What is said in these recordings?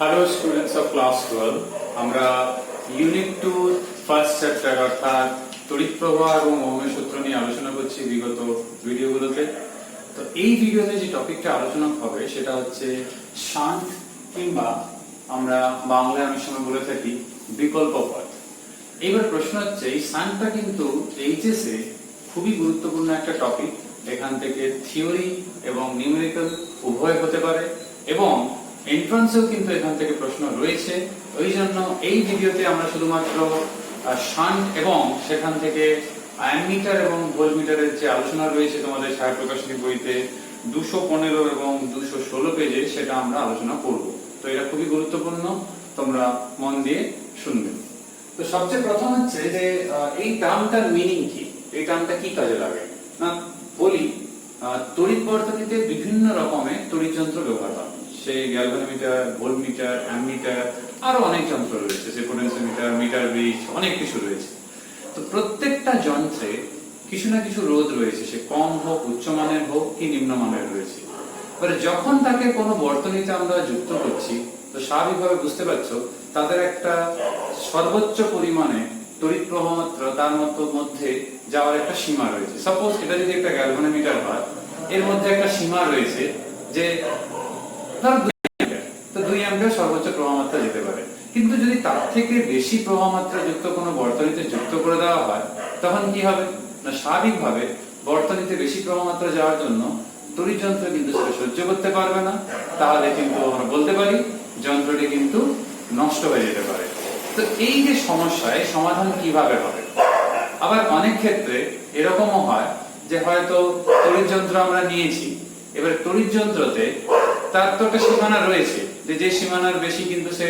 Hello students of class 12 আমরা unit 2 first chapter অর্থাৎ তড়িৎ প্রবাহ এবং ওহমের সূত্র নিয়ে আলোচনা করছি বিগত ভিডিওগুলোতে। তো এই ভিডিওতে যে টপিকটা আলোচনা হবে সেটা হচ্ছে শান্ট কিংবা আমরা বাংলায় অনেক সময় বলে থাকি বিকল্প পথ। এইবার প্রশ্ন হচ্ছে এই শান্টটা কিন্তু এইচএস এ খুবই গুরুত্বপূর্ণ একটা টপিক। এখান থেকে থিওরি এবং নিউমেরিক্যাল উভয় হতে পারে এবং এন্ট্রান্সেও কিন্তু এখান থেকে প্রশ্ন রয়েছে। ওই জন্য এই ভিডিওতে আমরা শুধুমাত্র শান্ট এবং সেখান থেকে অ্যামিটার এবং ভোল্টমিটারের যে আলোচনা রয়েছে তোমাদের ছায়া প্রকাশনী বইতে 215 এবং 216 পেজে সেটা আমরা আলোচনা করব। তো এটা খুবই গুরুত্বপূর্ণ, তোমরা মন দিয়ে শুনবে। তো সবচেয়ে প্রথম হচ্ছে যে এই টার্মটার মিনিং কি, এই টার্মটা কি কাজে লাগে না বলি। তড়িৎ বর্তনীতে বিভিন্ন রকমের তড়িৎ যন্ত্র ব্যবহার হয়, সেই গ্যালভানোমিটার, ভোল্টমিটার, অ্যামিটার, আরো অনেক যন্ত্র রয়েছে, যে পোটেনশিওমিটার, মিটার ব্রিজ, অনেক কিছু রয়েছে। তো প্রত্যেকটা যন্ত্রে কিছু না কিছু রোধ রয়েছে, সে কম হোক, উচ্চমানের হোক কি নিম্নমানের রয়েছে। এবারে যখন তাকে কোনো বর্তনীতে আমরা যুক্ত করছি তো স্বাভাবিকভাবে বুঝতে পারছো তাদের একটা সর্বোচ্চ পরিমাণে তড়িৎ প্রবাহ মাত্রা তার মধ্যে যাওয়ার একটা সীমা রয়েছে। সাপোজ এটা যদি একটা গ্যালভানোমিটার হয়, এর মধ্যে একটা সীমা রয়েছে যে ধর 2 অ্যাম্পিয়ার, তো 2 অ্যাম্পিয়ার সর্বোচ্চ প্রবাহ মাত্রা যেতে পারে। কিন্তু যদি তার থেকে বেশি প্রবাহ মাত্রা যুক্ত কোনো বর্তনীতে যুক্ত করে দেওয়া হয় তখন কি হবে না, স্বাভাবিকভাবে বর্তনীতে বেশি প্রবাহ মাত্রা যাওয়ার জন্য তড়িৎ যন্ত্র কিন্তু সেটা সহ্য করতে পারবে না। তাহলে কিন্তু আমরা বলতে পারি যন্ত্রটি কিন্তু নষ্ট হয়ে যেতে পারে। তো এই যে সমস্যা, এই সমাধান কিভাবে হবে? আবার অনেক ক্ষেত্রে এরকমও হয় যে হয়তো তড়িৎ যন্ত্র আমরা নিয়েছি, এবার তড়িৎ যন্ত্রতে তার তো একটা সীমানা রয়েছে যে সীমানার বেশি কিন্তু সে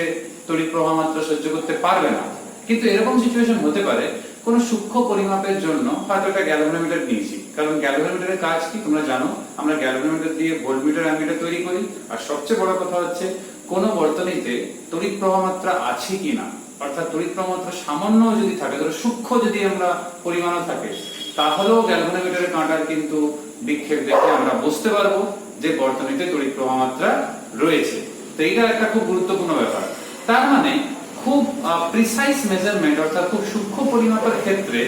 তড়িৎ প্রবাহ মাত্রা সহ্য করতে পারবে না। কিন্তু এরকম সিচুয়েশন হতে পারে কোন সূক্ষ্ম পরিমাপের জন্য হয়তো একটা গ্যালভানোমিটার নিয়েছি, কারণ গ্যালভানোমিটারের কাজ কি তোমরা জানো, আমরা গ্যালভানোমিটার দিয়ে ভোল্টমিটার, অ্যামিটার তৈরি করি। আর সবচেয়ে বড় কথা হচ্ছে কোন বর্তনীতে তড়িৎ প্রবাহ মাত্রা আছে কিনা, অর্থাৎ তড়িৎ প্রবাহ মাত্রা সামান্য যদি থাকে, ধরো সূক্ষ্ম যদি আমরা পরিমাণও থাকে, তাহলেও গ্যালভানোমিটারের কাঁটার কিন্তু বিক্ষেপ দেখে আমরা বুঝতে পারবো যে বর্তনীতে তড়িৎ প্রবাহ মাত্রা রয়েছে। তো এইটা একটা খুব গুরুত্বপূর্ণ ব্যাপার। তার মানে খুব প্রিসাইজ মেজারমেন্ট অর্থাৎ খুব সূক্ষ্ম পরিমাপের ক্ষেত্রে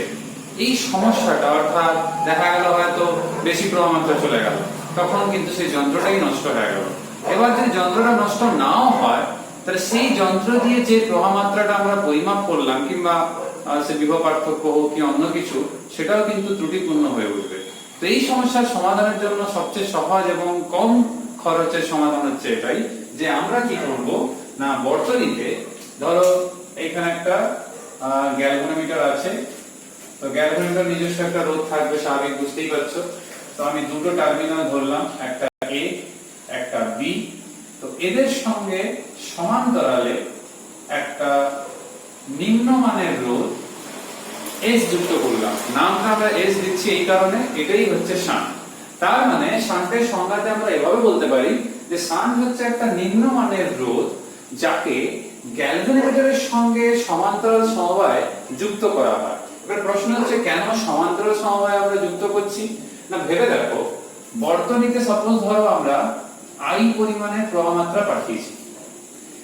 এই সমস্যাটা, অর্থাৎ দেখা গেল হয়তো বেশি প্রবাহ মাত্রা চলে গেল, তখন কিন্তু সেই যন্ত্রটাই নষ্ট হয়ে গেল। এবার যদি যন্ত্রটা নষ্ট নাও হয় তাহলে সেই যন্ত্র দিয়ে যে প্রবাহ মাত্রাটা আমরা পরিমাপ করলাম কিংবা সে বিভব পার্থক্য হোক কি অন্য কিছু, সেটাও কিন্তু ত্রুটিপূর্ণ হয়ে উঠবে। তো এই সমস্যার সমাধানের জন্য সবচেয়ে সহজ এবং কম খরচের সমাধান হচ্ছে এটাই যে আমরা কি করব না, বর্তনীতে ধরো এখানে একটা গ্যালভানোমিটার আছে, তো গ্যালভানোমিটার নিজস্ব একটা রোধ থাকবে, স্বাভাবিক, বুঝতেই পারছো। তো আমি দুটো টার্মিনাল ধরলাম, একটা এ একটা বি। তো এদের সঙ্গে সমান্তরালে একটা নিম্নমানের রোধ এস যুক্ত করলাম। নামটা আমরা এস দিচ্ছি এই কারণে, এটাই হচ্ছে শান্ট। তার মানে শান্টের সংজ্ঞাতে আমরা এভাবে বলতে পারি যে শান্ট হচ্ছে একটা নিম্নমানের রোধ যাকে গ্যালভানোমিটারের সঙ্গে সমান্তরাল সমবায়ে যুক্ত করা হয়। এবার প্রশ্ন হচ্ছে কেন সমান্তরাল সমবায়ে আমরা যুক্ত করছি না, ভেবে দেখো বর্তনীতে সাপোজ ধরো আমরা আই পরিমাণে প্রবাহ মাত্রা পাঠিয়েছি।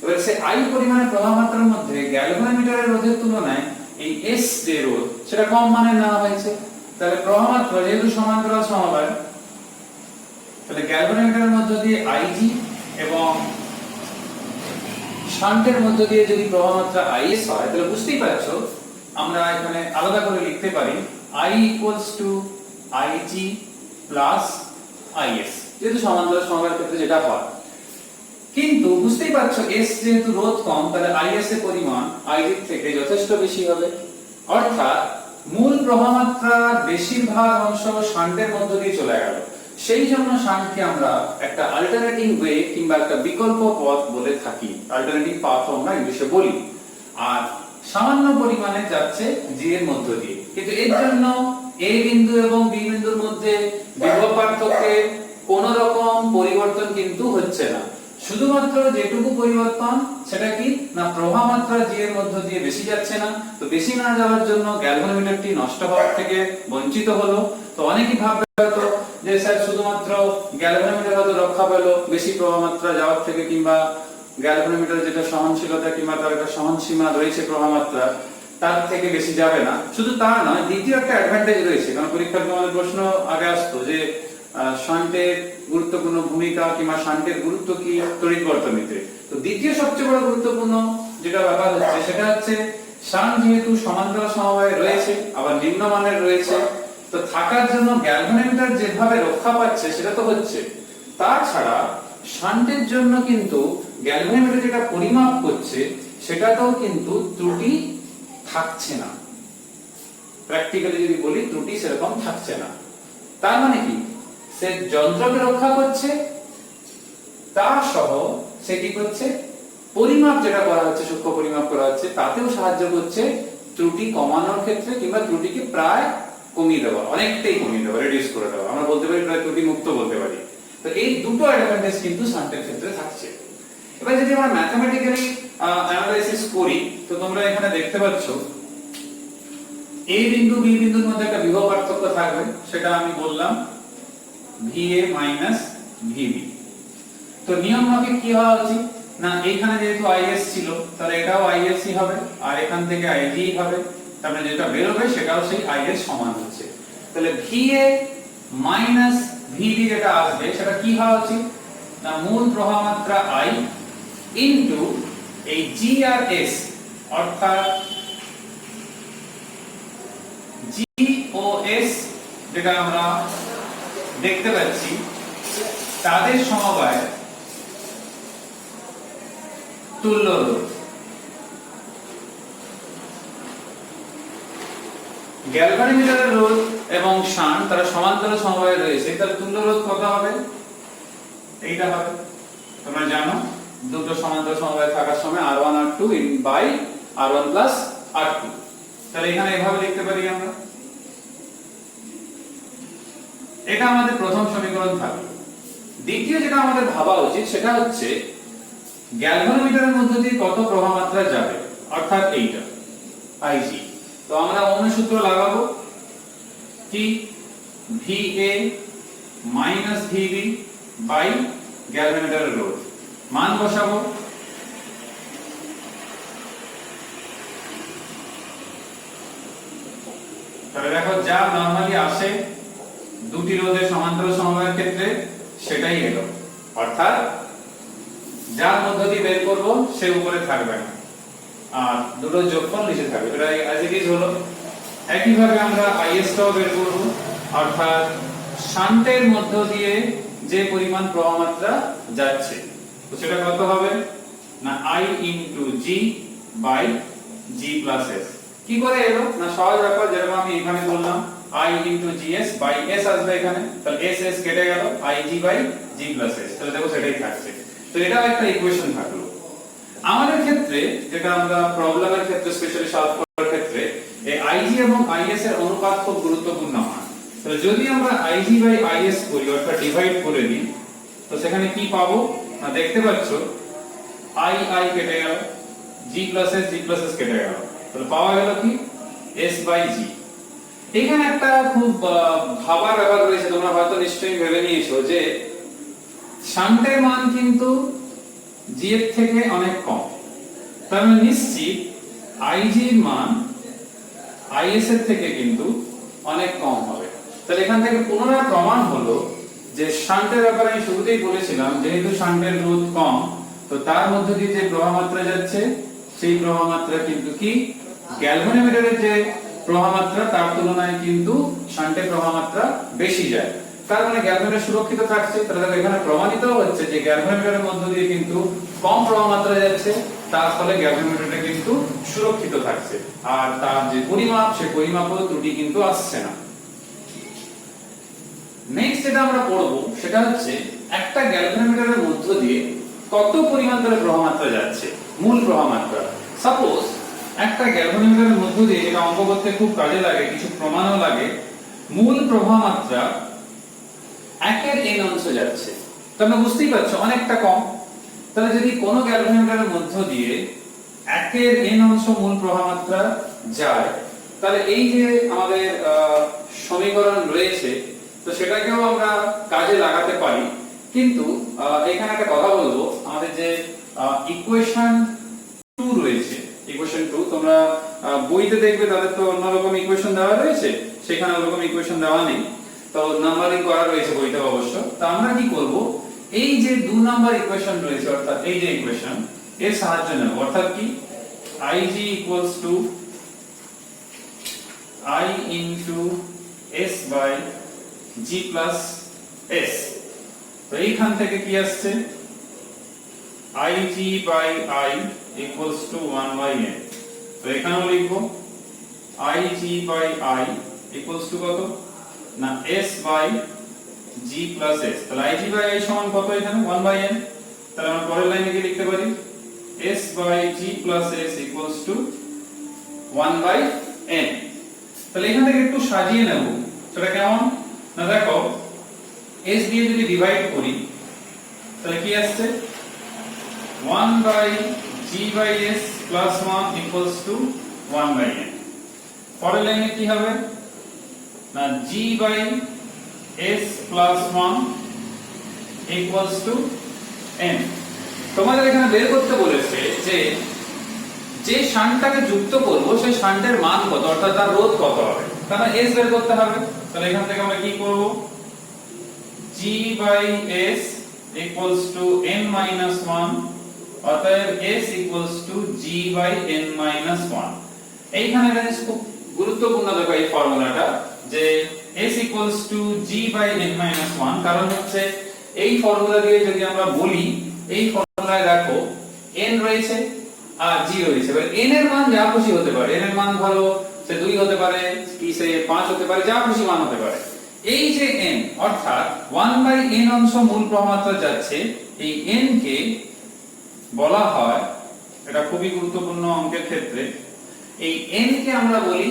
এবার সেই আই পরিমাণে প্রবাহ মাত্রার মধ্যে গ্যালভানোমিটারের রোধের তুলনায় এই এস যে রোধ সেটা কম মানের নেওয়া হয়েছে। তাহলে প্রবাহ মাত্রা যেহেতু সমান্তরাল সমবায়, তাহলে গ্যালভানোমিটারের মধ্য দিয়ে আইজি এবং শান্টের মধ্য দিয়ে যদি প্রবাহ মাত্রা আইএস হয়, তাহলে বুঝতেই পারছো আমরা এখানে আলাদা করে লিখতে পারি I = IG + IS, যেহেতু সমান্তরাল সমবায়ের ক্ষেত্রে যেটা হয়। কিন্তু বুঝতেই পারছো এস যেহেতু রোধ কম, তাহলে আইএস এর পরিমাণ আইজি থেকে যথেষ্ট বেশি হবে। অর্থাৎ মূল প্রবাহ মাত্রার বেশিরভাগ অংশ শান্টের মধ্য দিয়ে চলে গেল। সেই জন্য শান্টকে আমরা একটা অল্টারনেটিং ওয়ে কিংবা একটা বিকল্প পথ বলে থাকি, অল্টারনেটিং পাথ আমরা ইংলিশে বলি। আর সামান্য পরিমাণে যাচ্ছে জি এর মধ্য দিয়ে, কিন্তু এর জন্য এ বিন্দু এবং বি বিন্দুর মধ্যে বিভব পার্থক্যে কোন রকম পরিবর্তন কিন্তু হচ্ছে না। শুধুমাত্র যেটুকু পরিবর্তন সেটা কি না, প্রবাহ মাত্রা জি এর মধ্য দিয়ে বেশি যাচ্ছে না। তো বেশি না যাওয়ার জন্য গ্যালভানোমিটারটি নষ্ট হওয়ার থেকে বঞ্চিত হলো। তো অনেকেই ভাববে হয়তো যে স্যার শুধুমাত্র গ্যালভানোমিটার হয়তো রক্ষা পেল বেশি প্রবাহ মাত্রা যাওয়ার থেকে কিংবা গ্যালভানোমিটার যেটা সহনশীলতা কিংবা তার একটা সহনসীমা রয়েছে প্রবাহমাত্রা, তার থেকে বেশি যাবে না। শুধু তা নয়, দ্বিতীয় একটা অ্যাডভান্টেজ রয়েছে, কারণ পরীক্ষার আমাদের প্রশ্ন আগে আসতো যে শান্টের গুরুত্বপূর্ণ ভূমিকা কিংবা শান্টের গুরুত্ব কি তড়িৎ বর্তনীতে। তো দ্বিতীয় সবচেয়ে বড় গুরুত্বপূর্ণ যেটা ব্যাপার হচ্ছে সেটা হচ্ছে শান্ট যেহেতু সমান্তরাল সমবায়ে রয়েছে আবার নিম্নমানের রয়েছে, তো থাকার জন্য গ্যালভানোমিটার যেভাবে রক্ষা পাচ্ছে সেটা তো হচ্ছে, তাছাড়া শান্টের জন্য কিন্তু গ্যালভানোমিটার যেটা পরিমাপ করছে সেটাতেও কিন্তু ত্রুটি থাকছে না। প্র্যাকটিক্যালি যদি বলি ত্রুটি সেরকম থাকছে না। তার মানে কি, সে যন্ত্রকে রক্ষা করছে, তা সহ সে কি করছে, পরিমাপ যেটা করা হচ্ছে, সূক্ষ্ম পরিমাপ করা হচ্ছে, তাতেও সাহায্য করছে ত্রুটি কমানোর ক্ষেত্রে কিংবা ত্রুটিকে প্রায় কমিয়ে দেওয়া, অনেকটাই কমিয়ে দেওয়া, রিডিউস করে দেওয়া, আমরা বলতে পারি প্রায় ত্রুটি মুক্ত বলতে পারি। তো এই দুটো অ্যাডভান্টেজ কিন্তু শান্টের ক্ষেত্রে থাকছে। এবার যদি আমরা ম্যাথমেটিক্যালি অ্যানালাইসিস করি, তো তোমরা এখানে দেখতে পাচ্ছ এ বিন্দু বি বিন্দুর মধ্যে একটা বিভব পার্থক্য থাকবে, সেটা আমি বললাম VA মাইনাস VB। তো নিয়ম মাফিক কি হওয়া উচিত না, এখানে যেহেতু IS ছিল তাহলে এটাও IS ই হবে, আর এখান থেকে IG হবে, তারপরে যেটা বের হবে সেটাও সেই IS সমান হচ্ছে। তাহলে VA মাইনাস VB যেটা আসবে সেটা কি হওয়া উচিত না, মূল প্রবাহমাত্রা I ইনটু এই G আর S, অর্থাৎ G ও S যেটা আমরা দেখতে পাচ্ছি তাদের সমবায় তুল্য রোধ। গ্যালভানোমিটারের রোধ এবং শান্ট তারা সমান্তরাল সমবায়ে রয়েছে, তার তুল্য রোধ কত হবে, এইটা হবে। তোমরা জানো দুটো সমান্তরাল সমবায়ে থাকার সময় R1 R2 by R1 plus R2। তাহলে এখানে এভাবে লিখতে পারি আমরা, এটা আমাদের প্রথম সমীকরণ থাকলো। দ্বিতীয় যেটা আমাদের ভাবা উচিত সেটা হচ্ছে গ্যালভানোমিটারের মধ্যে দিয়ে কত প্রবাহমাত্রা যাবে, অর্থাৎ এইটা IG। তো আমরা ওহমের সূত্র লাগাবো কি, VA মাইনাস VB বাই গ্যালভানোমিটারের রোধ, মান বসাবো। তাহলে দেখো যা নরমালি আসে দুটি রোধের সমান্তরাল সমবায়ের ক্ষেত্রে সেটাই এলো, অর্থাৎ যার মধ্য দিয়ে বের করব সে উপরে থাকবে না আর দুটো যোগফল নিচে থাকবে, এটা অ্যাজ ইট ইজ হলো। একই ভাবে আমরা IS টাও বের করব, অর্থাৎ শান্টের মধ্য দিয়ে যে পরিমাণ প্রবাহমাত্রা যাচ্ছে তো সেটা কত হবে না, I into G by G plus S। কি করে এলো না, সহজ ব্যাপার, যেরকম আমি এখানে বললাম I into GS by S আসবে এখানে, তাহলে S S কেটে গেল, IG by G plus S, তাহলে দেখো সেটাই থাকছে। তো এটাও একটা ইকুয়েশন থাকলো। আমাদের ক্ষেত্রে যেটা আমরা প্রবলেমের ক্ষেত্রে স্পেশালি সলভ করার ক্ষেত্রে এই IG এবং IS এর অনুপাত খুব গুরুত্বপূর্ণ হয়। তাহলে যদি আমরা IG বাই IS করি, অর্থাৎ ডিভাইড করে দিই, তো সেখানে কি পাবো না, দেখতে পাচ্ছ I কেটে গেল, G প্লাস S কেটে গেল, তাহলে পাওয়া গেল কি S বাই G। এখানে একটা খুব ভাবার ব্যাপার রয়েছে, তোমরা হয়তো নিশ্চয়ই ভেবে নিয়েছো যে শান্টের মান কিন্তু G এর থেকে অনেক কম, তার মানে নিশ্চিত IG এর মান IS এর থেকে কিন্তু অনেক কম হবে। তাহলে এখান থেকে পুনরায় প্রমাণ হলো যে শান্টের ব্যাপারে আমি শুরুতেই বলেছিলাম, যেহেতু শান্টের রোধ কম, তো তার মধ্যে দিয়ে যে প্রবাহমাত্রা যাচ্ছে সেই প্রবাহমাত্রা কিন্তু কি গ্যালভানোমিটারের যে প্রবাহমাত্রা তার তুলনায় কিন্তু শান্টের প্রবাহমাত্রা বেশি যায়। তার মানে গ্যালভানোমিটার সুরক্ষিত থাকছে। তাহলে দেখো এখানে প্রমাণিত হচ্ছে যে গ্যালভানোমিটারের মধ্য দিয়ে কিন্তু কম প্রবাহমাত্রা যাচ্ছে, তার ফলে গ্যালভানোমিটারটা কিন্তু সুরক্ষিত থাকছে, আর তার যে পরিমাপ সেই পরিমাপেও ত্রুটি কিন্তু আসছে না। নেক্সট যেটা আমরা পড়ব সেটা হচ্ছে একটা গ্যালভানোমিটারের মধ্য দিয়ে কত পরিমাণ ধরে প্রবাহমাত্রা যাচ্ছে, মূল প্রবাহমাত্রা। সাপোজ একটা গ্যালভানোমিটারের মধ্য দিয়ে, যেটা অঙ্ক করতে খুব কাজে লাগে, কিছু প্রমাণও লাগে, মূল প্রবাহমাত্রা 1 এর n অংশ যাচ্ছে, তোমরা বুঝতেই পারছো অনেকটা কম। তাহলে যদি কোনো গ্যালভানোমিটারের মধ্য দিয়ে 1 এর n অংশ মূল প্রবাহমাত্রা যায়, তাহলে এই যে আমাদের সমীকরণ রয়েছে তো সেটাকেও আমরা কাজে লাগাতে পারি। কিন্তু এখানে একটা কথা বলবো, আমার আমাদের যে ইকুয়েশন 2 রয়েছে, ইকুয়েশন 2 তোমরা বইতে দেখবে তাদের তো অন্যরকম ইকুয়েশন দেওয়া রয়েছে, সেখানে ওরকম ইকুয়েশন দেওয়া নেই, তো নাম্বারিং করা রয়েছে বইতে অবশ্য। তো আমরা কি করব, এই যে 2 নাম্বার ইকুয়েশন রয়েছে অর্থাৎ এই যে ইকুয়েশন, এর সাহায্য নেব। অর্থাৎ কি ig equals to I into s by g plus s। তো এইখান থেকে কি আসছে, ig by I equals to 1 by n। তো এখানেও লিখব ig by I equals to কত না s by g plus s। তাহলে ig by I সমান কত এখানে 1 by n। তাহলে আমরা পরের লাইনে কি লিখতে পারি, s by g plus s equals to 1 by n। তাহলে এখান থেকে একটু সাজিয়ে নেব, সেটা কেমন না দেখো, s দিয়ে যদি ডিভাইড করি তাহলে কি আসছে 1 by g by s plus 1 equals to 1 by n। পরের লাইনে কি হবে না g by s plus 1 equals to n। তোমাদের এখানে বের করতে বলেছে যে যে শান্টটাকে যুক্ত করব সেই শান্টের মান কত, অর্থাৎ তার রোধ কত হবে, তাহলে s বের করতে হবে। তাহলে এখান থেকে আমরা কি করব, g by s equals to n minus 1, অতএব s equals to g by n minus 1। এইখানে খুব গুরুত্বপূর্ণ দেখো এই ফর্মুলাটা, যে s equals to g by n minus 1, কারণ হচ্ছে এই ফর্মুলা দিয়ে যদি আমরা বলি, এই ফর্মুলায় দেখো n রয়েছে আর g রয়েছে, এবার n এর মান যা খুশি হতে পারে, n এর মান ধরো সে 2 হতে পারে কি সে 5 হতে পারে, যা খুশি মান হতে পারে। এই যে n অর্থাৎ 1 by n অংশ মূল প্রমাত্রা যাচ্ছে, এই n কে বলা হয়, এটা খুবই গুরুত্বপূর্ণ অঙ্কের ক্ষেত্রে, এই n কে আমরা বলি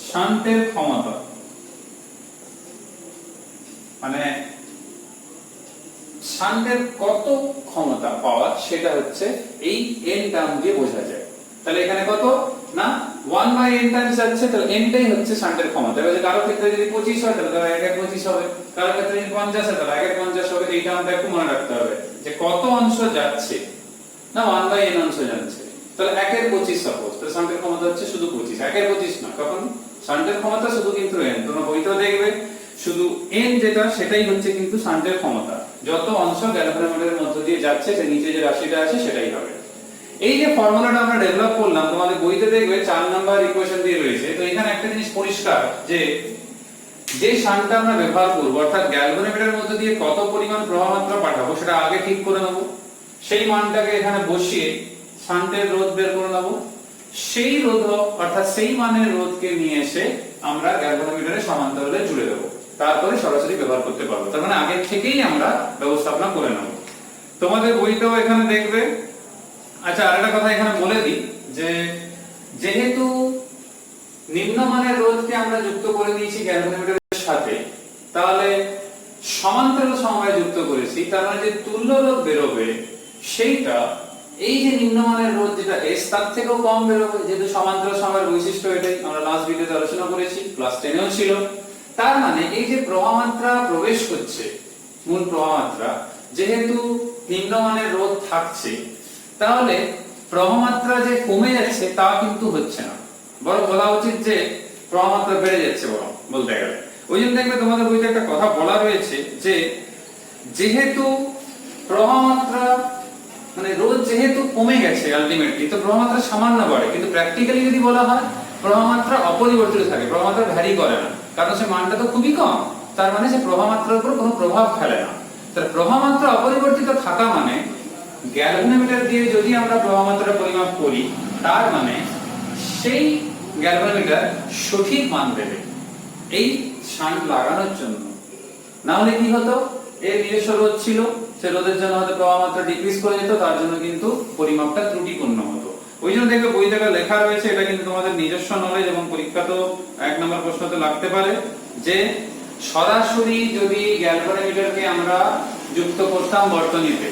শান্টের ক্ষমতা। মানে শান্টের কত ক্ষমতা পাওয়ার সেটা হচ্ছে এই n টার্ম দিয়ে বোঝা যায়। তাহলে এখানে কত না 1 by n টাইমস যাচ্ছে, তাহলে n টাই হচ্ছে শান্টের ক্ষমতা। এবার কারো ক্ষেত্রে যদি 25 হয় তাহলে 1 এর 25 হবে, কারো ক্ষেত্রে যদি 50 হয় তাহলে 1 এর 50 হবে। এই টার্মটা একটু মনে রাখতে হবে যে কত অংশ যাচ্ছে না 1 by n অংশ যাচ্ছে, তাহলে 1 এর 25 সাপোজ, তাহলে শান্টের ক্ষমতা হচ্ছে শুধু 25, 1 এর 25 না, তখন শান্টের ক্ষমতা শুধু কিন্তু n। তোমরা বইতেও দেখবে শুধু n যেটা সেটাই হচ্ছে কিন্তু শান্টের ক্ষমতা, যত অংশ গ্যালভানোমিটারের মধ্য দিয়ে যাচ্ছে সে নিচে যে রাশিটা আছে সেটাই হবে। এই যে ফর্মুলাটা আমরা ডেভেলপ করলাম, তোমাদের বইতে দেখবে 4 নাম্বার ইকুয়েশন দিয়ে রয়েছে। তো এখানে একটা জিনিস পরিষ্কার যে যে শান্টটা আমরা ব্যবহার করব, অর্থাৎ গ্যালভানোমিটারের মধ্য দিয়ে কত পরিমাণ প্রবাহ মাত্রা পাঠাবো সেটা আগে ঠিক করে নেব, সেই মানটাকে এখানে বসিয়ে শান্টের রোধ বের করে নেব, সেই রোধ অর্থাৎ সেই মানের রোধকে নিয়ে এসে আমরা গ্যালভানোমিটারের সমান্তরালে জুড়ে দেব, তারপরে সরাসরি ব্যবহার করতে পারবো। তার মানে আগে থেকেই আমরা ব্যবস্থাপনা করে নেব। তোমাদের বইতেও এখানে দেখবে। আচ্ছা, আরেকটা কথা এখানে বলে দিই যে যেহেতু নিম্নমানের রোধকে আমরা যুক্ত করে দিয়েছি গ্যালভানোমিটারের সাথে, তাহলে সমান্তরাল সমবায় যুক্ত করেছি, তার মানে যে তুল্য রোধ বেরোবে সেইটা এই যে নিম্নমানের রোধ যেটা s তার থেকেও কম বেরোবে, যেহেতু সমান্তরাল সমবায়ের বৈশিষ্ট্য এটাই আমরা লাস্ট ভিডিওতে আলোচনা করেছি, ক্লাস 10 এও ছিল। তার মানে এই যে প্রবাহ মাত্রা প্রবেশ করছে, মূল প্রবাহ মাত্রা যেহেতু নিম্নমানের রোধ থাকছে, তাহলে প্রবাহ মাত্রা যে কমে যাচ্ছে তা কিন্তু হচ্ছে না, বরং বলা উচিত যে প্রবাহ মাত্রা বেড়ে যাচ্ছে বরং বলতে গেলে। ওই জন্য দেখবে তোমাদের বইতে একটা কথা বলা রয়েছে যে যেহেতু প্রবাহ মাত্রা মানে রোধ যেহেতু কমে গেছে আলটিমেটলি, তো প্রবাহ মাত্রা সামান্য বাড়ে, কিন্তু প্র্যাকটিক্যালি যদি বলা হয় প্রবাহ মাত্রা অপরিবর্তিত থাকে, প্রবাহ মাত্রা ভ্যারি করে না, কারণ সে মানটা তো খুবই কম, তার মানে সে প্রবাহ মাত্রার উপর কোনো প্রভাব ফেলে না। তাহলে প্রবাহ মাত্রা অপরিবর্তিত থাকা মানে গ্যালভানোমিটার দিয়ে যদি আমরা প্রবাহ মাত্রা পরিমাপ করি, তার মানে সেই গ্যালভানোমিটার সঠিক মান দেবে এই শান্ট লাগানোর জন্য। না হলে কি হতো, এর নিজস্ব রোধ ছিল, সে রোধের জন্য হয়তো প্রবাহ মাত্রা ডিক্রিজ করে যেত, তার জন্য কিন্তু পরিমাপটা ত্রুটিপূর্ণ হতো। ওই জন্য দেখবে বইতে লেখা রয়েছে, এটা কিন্তু তোমাদের নিজস্ব নলেজ এবং পরীক্ষাতেও 1 নম্বর প্রশ্নতে লাগতে পারে, যে সরাসরি যদি গ্যালভানোমিটারকে আমরা যুক্ত করতাম বর্তনীতে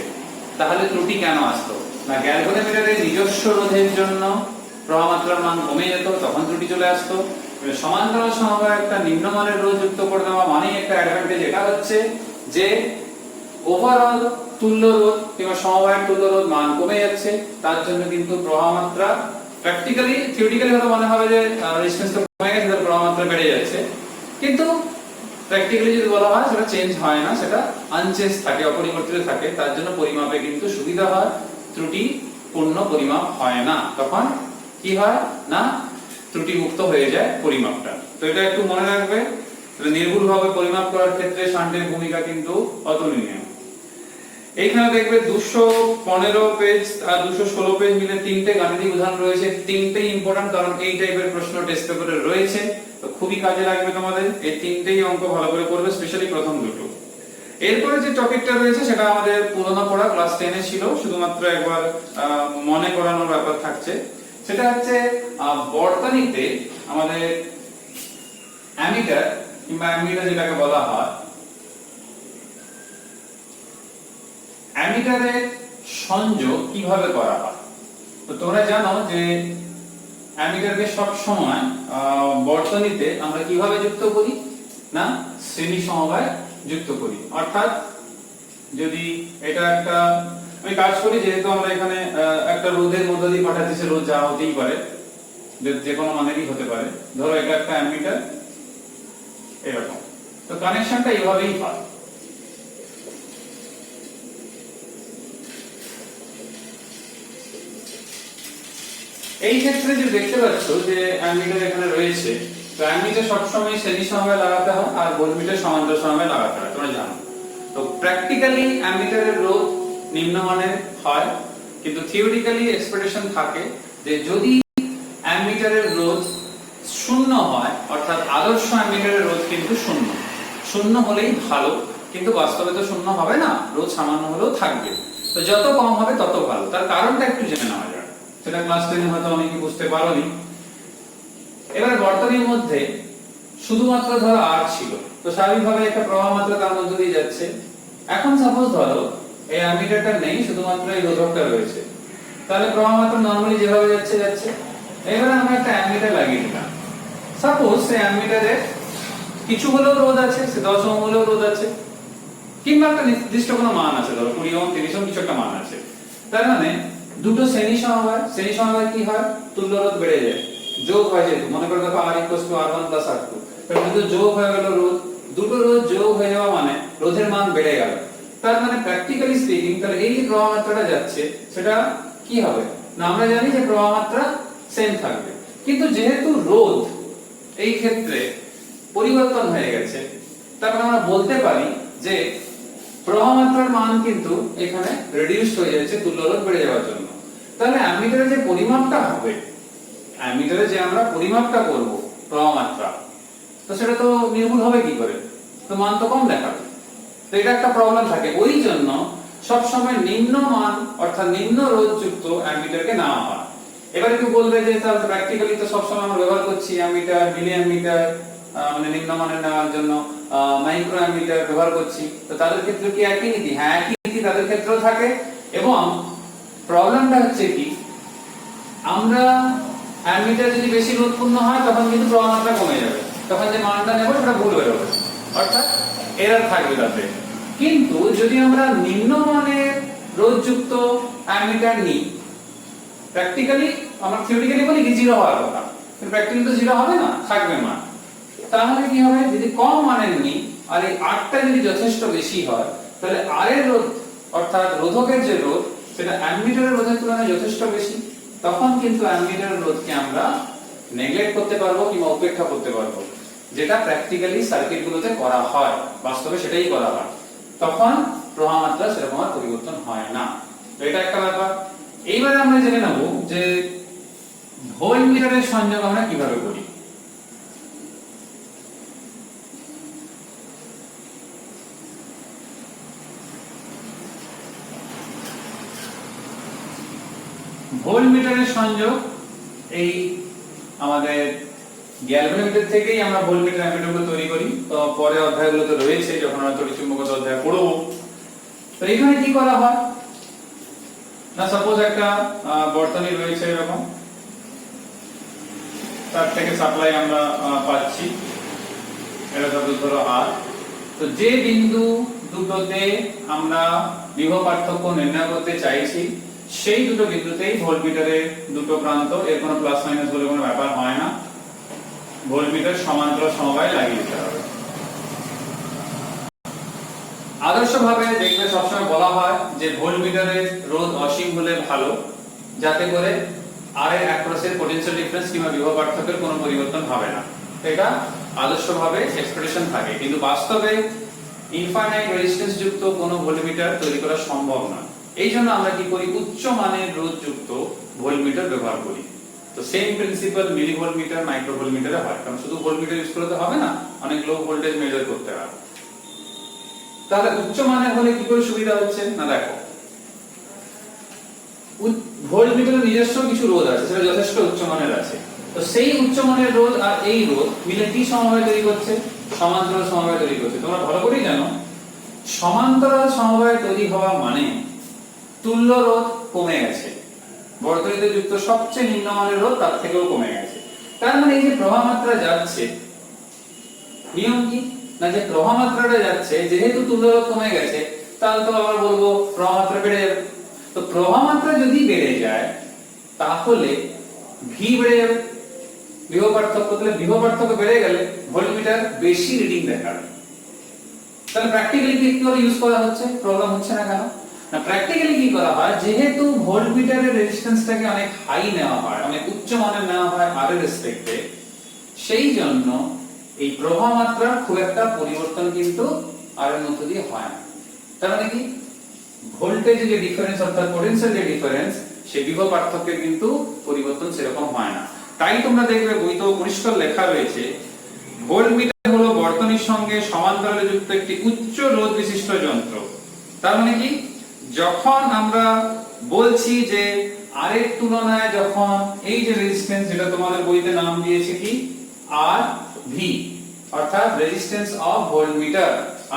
তাহলে ত্রুটি কেন আসতো না, গ্যালভানোমিটারের নিজস্ব রোধের জন্য প্রবাহ মাত্রার মান কমে যেত, তখন ত্রুটি চলে আসতো। সমান্তরাল সমবায়ে একটা নিম্নমানের রোধ যুক্ত করে দেওয়া মানেই একটা অ্যাডভান্টেজ, এটা হচ্ছে যে ওভারঅল তুল্য রোধ কিংবা সমবায়ের তুল্য রোধ মান কমে যাচ্ছে, তার জন্য কিন্তু প্রবাহ মাত্রা প্র্যাকটিক্যালি থিওরিটিক্যালি হয়তো মনে হবে যে রেজিস্ট্যান্স কমে গেছে, তার প্রবাহ মাত্রা বেড়ে যাচ্ছে, কিন্তু প্র্যাকটিক্যালি যদি বলা হয় সেটা চেঞ্জ হয় না, সেটা আনচেঞ্জ থাকে, অপরিবর্তিত থাকে। তার জন্য পরিমাপে কিন্তু সুবিধা হয়, ত্রুটিপূর্ণ পরিমাপ হয় না। তখন কি হয় না, ত্রুটি মুক্ত হয়ে যায় পরিমাপটা। তো এটা একটু মনে রাখবে। নির্ভুলভাবে পরিমাপ করার ক্ষেত্রে শান্টের ভূমিকা কিন্তু অতুলনীয়। এইখানে দেখবে 215 পেজ আর 216 পেজ মিলে তিনটে গাণিতিক উদাহরণ রয়েছে। তিনটেই ইম্পর্টেন্ট, কারণ এই টাইপের প্রশ্ন টেস্ট পেপারে রয়েছে, তো খুবই কাজে লাগবে তোমাদের। এই তিনটেই অঙ্ক ভালো করে করবে, স্পেশালি প্রথম দুটো। এরপরে যে টপিকটা রয়েছে সেটা আমাদের পুরনো পড়া ক্লাস 10 এ ছিল, শুধুমাত্র একবার মনে করানোর ব্যাপার থাকছে। সেটা হচ্ছে বর্তনীতে আমাদের অ্যামিটার কিংবা অ্যামিটার যেটাকে বলা হয়, অ্যামিটারের সংযোগ কিভাবে করা হয়। তো তোমরা জানো যে অ্যামিটারকে সব সময় বর্তনীতে আমরা কিভাবে যুক্ত করি না, শ্রেণী সমবায় যুক্ত করি। অর্থাৎ যদি এটা একটা আমি কাজ করি, যেহেতু আমরা এখানে একটা রোধের মধ্য দিয়ে পাঠাচ্ছি, সে রোধ যা হতেই পারে, যে কোনো মানেরই হতে পারে। ধরো এটা একটা অ্যামিটার এরকম, তো কানেকশনটা এইভাবেই হয়। এই ক্ষেত্রে যে দেখতে পাচ্ছ যে অ্যামিটার এখানে রয়েছে, তো অ্যামিটার সবসময় শ্রেণী সমবায় লাগাতে হয় আর ভোল্টমিটার সমান্তরাল সমবায় লাগাতে হয়, তোমরা জানো। তো প্র্যাকটিক্যালি অ্যামিটারের রোধ নিম্নমানের হয়, কিন্তু থিওরিটিক্যালি এক্সপেক্টেশন থাকে যে যদি অ্যামিটারের রোধ শূন্য হয়, অর্থাৎ আদর্শ অ্যামিটারের রোধ কিন্তু শূন্য, শূন্য হলেই ভালো, কিন্তু বাস্তবে তো শূন্য হবে না, রোধ সামান্য হলেও থাকবে। তো যত কম হবে তত ভালো। তার কারণটা একটু জেনে নেওয়া যাক, সেটা ক্লাস 10 এ হয়তো অনেকে বুঝতে পারোনি। এবার বর্তনীর মধ্যে শুধুমাত্র ধরো আর ছিল, তো স্বাভাবিকভাবে একটা প্রবাহ মাত্রা তার মধ্যে দিয়ে যাচ্ছে। এখন সাপোজ ধরো এই অ্যামিটারটা নেই, শুধুমাত্র এই রোধকটা রয়েছে, তাহলে প্রবাহ মাত্রা নরমালি যেভাবে যাচ্ছে যাচ্ছে। এবারে আমরা একটা অ্যামিটার লাগিয়ে দিলাম। সাপোজ সেই অ্যামিটারে কিছু হলেও রোধ আছে, সে 10 ওহম হলেও রোধ আছে, কিংবা একটা নির্দিষ্ট কোনো মান আছে, ধরো 20 ওহম 30 ওহম কিছু একটা মান আছে। তার মানে দুটো শ্রেণী সমবায়, শ্রেণী সমবায় কি হয়, তুল্য রোধ বেড়ে যায়, যোগ হয়। যেহেতু মনে করে দেখো R = R1 + R2, তাহলে দুটো যোগ হয়ে গেল রোধ, দুটো রোধ যোগ হয়ে যাওয়া মানে রোধের মান বেড়ে গেল। তার মানে প্র্যাকটিক্যালি স্পিকিং তাহলে এই যে প্রবাহ মাত্রাটা যাচ্ছে সেটা কি হবে না, আমরা জানি যে প্রবাহ মাত্রা সেম থাকবে, কিন্তু যেহেতু রোধ এই ক্ষেত্রে পরিবর্তন হয়ে গেছে, তারপর আমরা বলতে পারি যে প্রবাহ মাত্রার মান কিন্তু এখানে রিডিউসড হয়ে যাচ্ছে তুল্য রোধ বেড়ে যাওয়ার জন্য। তাহলে অ্যামিটারে যে পরিমাপটা হবে, অ্যামিটারে যে আমরা পরিমাপটা করব প্রবাহ মাত্রা, তো সেটা তো নির্ভুল হবে কি করে, তো মান তো কম দেখাবে। তো এটা একটা প্রবলেম থাকে, ওই জন্য সব সময় নিম্ন মান অর্থাৎ নিম্ন রোধ যুক্ত অ্যামিটারকে নেওয়া হয়। এবারে কেউ বলবে যে তাহলে প্র্যাকটিক্যালি তো সব সময় আমরা ব্যবহার করছি অ্যামিটার, মিলি অ্যামিটার, মানে নিম্নমানের নেওয়ার জন্য মাইক্রো অ্যামিটার ব্যবহার করছি, তো তাদের ক্ষেত্রে কি একই নীতি? হ্যাঁ, একই নীতি তাদের ক্ষেত্রেও থাকে। এবং প্রবলেমটা হচ্ছে কি, আমরা অ্যামিটার যদি বেশি রোধপূর্ণ হয় তখন কিন্তু প্রবাহ মাত্রা কমে যাবে, তখন যে মানটা নেব সেটা ভুল বেরোবে, অর্থাৎ এরর থাকবে তাতে। কিন্তু যদি আমরা নিম্নমানের রোধযুক্ত অ্যামিটার নিই, প্র্যাকটিক্যালি আমরা থিওরিটিক্যালি বলি কি 0 হওয়ার কথা, কিন্তু প্র্যাকটিক্যালি তো 0 হবে না, থাকবে মান। তাহলে কি হবে, যদি কম মানের নিই আর এই আরটা যদি যথেষ্ট বেশি হয়, তাহলে আর এর রোধ অর্থাৎ রোধকের যে রোধ সেটা অ্যামিটারের রোধের তুলনায় যথেষ্ট বেশি, তখন কিন্তু অ্যামিটারের রোধকে আমরা নেগলেক্ট করতে পারবো কিংবা উপেক্ষা করতে পারবো, যেটা প্র্যাকটিক্যালি সার্কিটগুলোতে করা হয়, বাস্তবে সেটাই করা হয়। তখন প্রবাহ মাত্রা সেরকম আর পরিবর্তন হয় না। তো এটা একটা ব্যাপার। এইবারে আমরা জেনে নেব যে ভোল্টমিটারের সংযোগ আমরা কিভাবে করি। ভোল্টমিটারের সংযোগ এই আমাদের গ্যালভানোমিটার থেকেই আমরা ভোল্টমিটার অ্যামিটারগুলো তৈরি করি। তো পরে অধ্যায়গুলোতে রয়েছে, যখন আমরা তড়িৎচুম্বকত্ব অধ্যায় পড়ব। তো এখানে কি করা হয় না, সাপোজ একটা বর্তনী রয়েছে এরকম, তার থেকে সাপ্লাই আমরা পাচ্ছি, এটা সাপোজ ধরো আর। তো যে বিন্দু দুটোতে আমরা বিভব পার্থক্য নির্ণয় করতে চাইছি, সেই দুটো বিন্দুতেই ভোল্টমিটারের দুটো প্রান্ত, এর কোনো প্লাস মাইনাস বলে কোনো ব্যাপার হয় না, ভোল্টমিটার সমান্তরাল সমবায় লাগিয়ে দিতে হবে। আদর্শভাবে দেখবে সবসময় বলা হয় যে ভোল্টমিটারের রোধ অসীম হলে ভালো, যাতে করে আর এর অ্যাক্রসের পটেনশিয়াল ডিফারেন্স কিংবা বিভব পার্থক্যের কোনো পরিবর্তন হবে না। এটা আদর্শভাবে এক্সপ্রেশন থাকে, কিন্তু বাস্তবে ইনফাইনাইট রেজিস্ট্যান্স যুক্ত কোনো ভোল্টমিটার তৈরি করা সম্ভব না। এই জন্য আমরা কি করি, উচ্চ মানের রোধ যুক্ত ভোল্টমিটার ব্যবহার করি। তো সেম প্রিন্সিপাল মিলি ভোল্টমিটার, মাইক্রো ভোল্টমিটারে হয়, কারণ শুধু ভোল্টমিটার ইউজ করতে হবে না, অনেক লো ভোল্টেজ মেজার করতে হয়। তাহলে উচ্চ মানের হলে কি করে সুবিধা হচ্ছে না, দেখো ভোল্টমিটারের নিজস্ব কিছু রোধ আছে, সেটা যথেষ্ট উচ্চ মানের আছে। তো সেই উচ্চ মানের রোধ আর এই রোধ মিলে কি সমবায় তৈরি করছে, সমান্তরাল সমবায় তৈরি করছে। তোমরা ভালো করেই জানো সমান্তরাল সমবায় তৈরি হওয়া মানে তুল্য রোধ কমে গেছে, বর্তনীতে যুক্ত সবচেয়ে নিম্নমানের রোধ তার থেকেও কমে গেছে। তার মানে এই যে প্রবাহ মাত্রা যাচ্ছে, নিয়ম কি না, যে প্রবাহ মাত্রাটা যাচ্ছে যেহেতু তুল্য রোধ কমে গেছে, তাহলে তো আবার বলবো প্রবাহ মাত্রা বেড়ে যাবে। তো প্রবাহ মাত্রা যদি বেড়ে যায় তাহলে ভি বেড়ে যাবে, বিভব পার্থক্য, তাহলে বিভব পার্থক্য বেড়ে গেলে ভোল্টমিটার বেশি রিডিং দেখাবে। তাহলে প্র্যাকটিক্যালি কি করে ইউজ করা হচ্ছে, প্রবলেম হচ্ছে না কেন না, প্র্যাকটিক্যালি কি করা হয়, যেহেতু ভোল্টমিটারের রেজিস্ট্যান্সটাকে অনেক হাই নেওয়া হয়, অনেক উচ্চ মানের নেওয়া হয় আর এর রেসপেক্টে, সেই জন্য এই প্রবাহ মাত্রার খুব একটা পরিবর্তন কিন্তু আর এর মধ্য দিয়ে হয় না। তার মানে কি ভোল্টেজের যে ডিফারেন্স অর্থাৎ পটেনশিয়াল যে ডিফারেন্স, সেই বিভব পার্থক্যের কিন্তু পরিবর্তন সেরকম হয় না। তাই তোমরা দেখবে বইতেও পরিষ্কার লেখা রয়েছে ভোল্টমিটার হলো বর্তনীর সঙ্গে সমান্তরালে যুক্ত একটি উচ্চ রোধ বিশিষ্ট যন্ত্র। তার মানে কি, যখন আমরা বলছি যে আর এর তুলনায় যখন এই যে রেজিস্ট্যান্স, যেটা তোমাদের বইতে নাম দিয়েছে কি আর ভি, অর্থাৎ resistance of voltmeter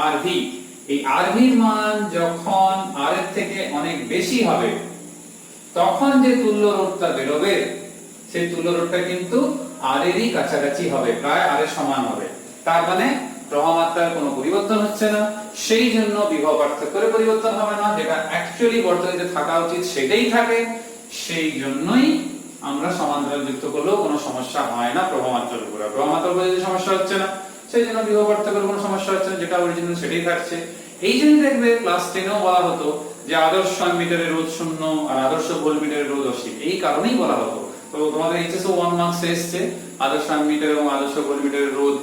R V, এই আর ভি এর মান যখন আর এর থেকে অনেক বেশি হবে, তখন যে তুল্য রোধটা বেরোবে সেই তুল্য রোধটা কিন্তু আর এরই কাছাকাছি হবে, প্রায় আর এর সমান হবে। তার মানে প্রবাহ মাত্রার কোনো পরিবর্তন হচ্ছে না, সেই জন্য বিভব পার্থক্যের পরিবর্তন হবে না, যেটা অ্যাকচুয়ালি বর্তনীতে থাকা উচিত সেটাই থাকে। সেই জন্যই আমরা সমান্তরাল যুক্ত করলেও কোনো সমস্যা হয় না প্রবাহ মাত্রার উপরে। প্রবাহ মাত্রার উপরে যে সমস্যা হচ্ছে না, সেই জন্য বিভব পার্থক্যের কোনো সমস্যা হচ্ছে না, যেটা অরিজিনাল সেটাই থাকছে। এই জন্য দেখবে ক্লাস 10এও বলা হতো যে আদর্শ অ্যামিটারের রোধ শূন্য আর আদর্শ ভোল্টমিটারের রোধ অসীম, এই কারণেই বলা হতো। তো তোমাদের এইচএসও 1 মার্কস এসেছে আদর্শ অ্যামিটার এবং আদর্শ ভোল্টমিটারের রোধ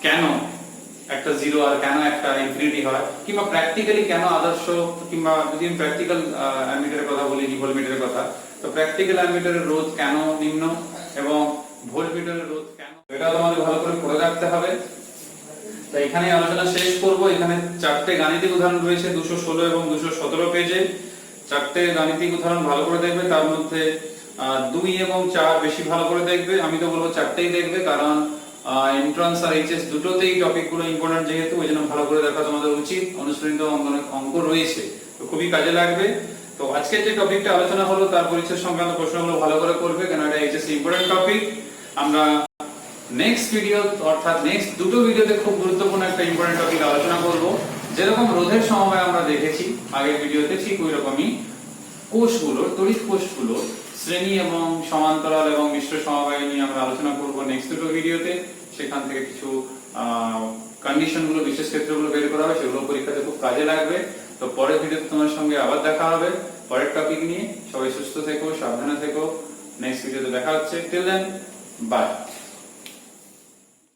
কেন একটা জিরো আর কেন একটা ইনফিনিটি হয়, কিংবা প্র্যাকটিক্যালি কেন আদর্শ, কিংবা যদি আমি প্র্যাকটিক্যাল অ্যামিটারের কথা বলি, ভোল্টমিটারের কথা, তো প্র্যাকটিক্যাল অ্যামিটারের রোধ কেন নিম্ন এবং ভোল্টমিটারের রোধ কেন, এটা তোমাদের ভালো করে পড়ে রাখতে হবে। তো এখানে আলোচনা শেষ করব। এখানে চারটে গাণিতিক উদাহরণ রয়েছে 216 এবং 217 পেজে। চারটে গাণিতিক উদাহরণ ভালো করে দেখবে, তার মধ্যে 2 এবং 4 বেশি ভালো করে দেখবে। আমি তো বলবো চারটেই দেখবে, কারণ এন্ট্রান্স আর এইচএস দুটোতেই টপিকগুলো ইম্পর্টেন্ট, যেহেতু ওই জন্য ভালো করে দেখা তোমাদের উচিত। অনুশীলনিত অঙ্ক রয়েছে, তো খুবই কাজে লাগবে। তো আজকে যে টপিকটা আলোচনা হলো তার পরিচয় সংক্রান্ত প্রশ্নগুলো ভালো করে করবে, কারণ এটা এইচএস ইম্পর্টেন্ট টপিক। আমরা নেক্সট ভিডিও অর্থাৎ নেক্সট দুটো ভিডিওতে খুব গুরুত্বপূর্ণ একটা ইম্পর্টেন্ট টপিক আলোচনা করব। যেরকম রোধের সমবায় আমরা দেখেছি আগের ভিডিওতে, ঠিক ওই রকমই কোষগুলোর, তড়িৎ কোষগুলোর শ্রেণী এবং সমান্তরাল এবং মিশ্র সমবায় নিয়ে আমরা আলোচনা করব নেক্সট দুটো ভিডিওতে। সেখান থেকে কিছু কন্ডিশনগুলো, বিশেষ ক্ষেত্রগুলো বের করা হবে, সেগুলো পরীক্ষাতে খুব কাজে লাগবে। তো পরের ভিডিওতে তোমার সঙ্গে আবার দেখা হবে পরের টপিক নিয়ে। সবাই সুস্থ থেকো, সাবধানে থেকো। নেক্সট ভিডিওতে দেখা হচ্ছে। Till then, by.